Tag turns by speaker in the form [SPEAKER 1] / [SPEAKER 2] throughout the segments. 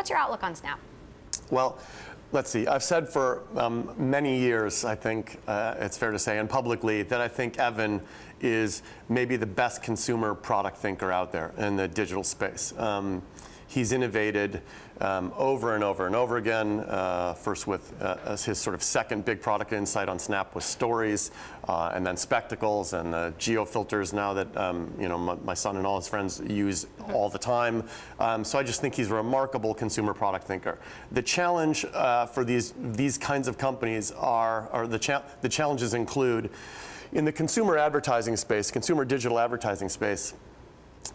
[SPEAKER 1] What's your outlook on Snap?
[SPEAKER 2] Well, let's see. I've said for many years, I think it's fair to say, and publicly, that I think Evan is maybe the best consumer product thinker out there in the digital space. He's innovated over and over and over again. First with his sort of second big product insight on Snap with Stories, and then Spectacles and the geo filters now that my son and all his friends use all the time. So I just think he's a remarkable consumer product thinker. The challenge for these kinds of companies the challenges include in the consumer advertising space, consumer digital advertising space.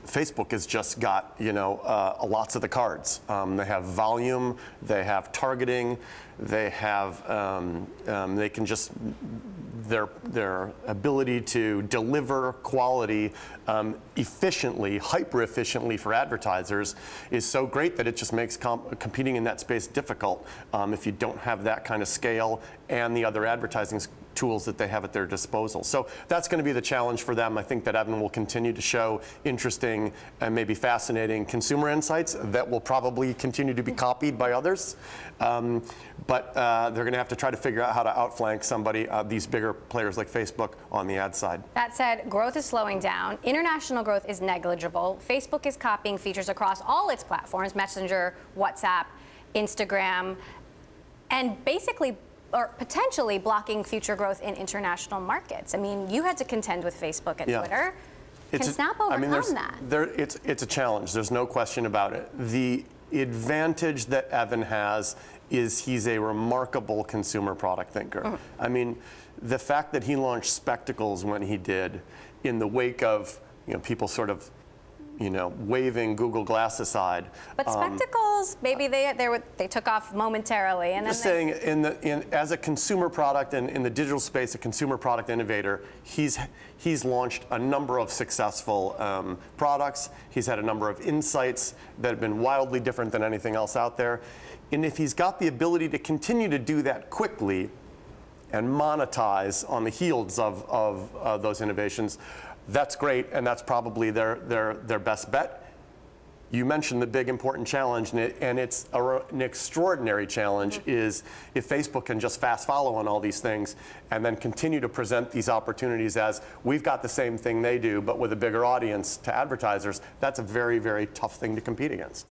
[SPEAKER 2] Facebook has just got lots of the cards. They have volume, they have targeting, they have they can just their ability to deliver quality efficiently, hyper efficiently for advertisers is so great that it just makes competing in that space difficult if you don't have that kind of scale and the other advertising tools that they have at their disposal. So that's going to be the challenge for them. I think that Evan will continue to show interesting and maybe fascinating consumer insights that will probably continue to be copied by others. But they're going to have to try to figure out how to outflank somebody, these bigger players like Facebook, on the ad side.
[SPEAKER 1] That said, growth is slowing down. International growth is negligible. Facebook is copying features across all its platforms, Messenger, WhatsApp, Instagram, and basically or potentially blocking future growth in international markets. I mean, you had to contend with Facebook and Twitter. Can Snap overcome that?
[SPEAKER 2] It's a challenge. There's no question about it. The advantage that Evan has is he's a remarkable consumer product thinker. I mean, the fact that he launched Spectacles when he did in the wake of people sort of waving Google Glass aside.
[SPEAKER 1] But Spectacles, maybe they took off momentarily, and then
[SPEAKER 2] just saying, as a consumer product and in the digital space, a consumer product innovator, he's launched a number of successful products. He's had a number of insights that have been wildly different than anything else out there. And if he's got the ability to continue to do that quickly and monetize on the heels of those innovations, that's great, and that's probably their best bet. You mentioned the big important challenge, and it's an extraordinary challenge, is if Facebook can just fast follow on all these things and then continue to present these opportunities as we've got the same thing they do, but with a bigger audience to advertisers, that's a very, very tough thing to compete against.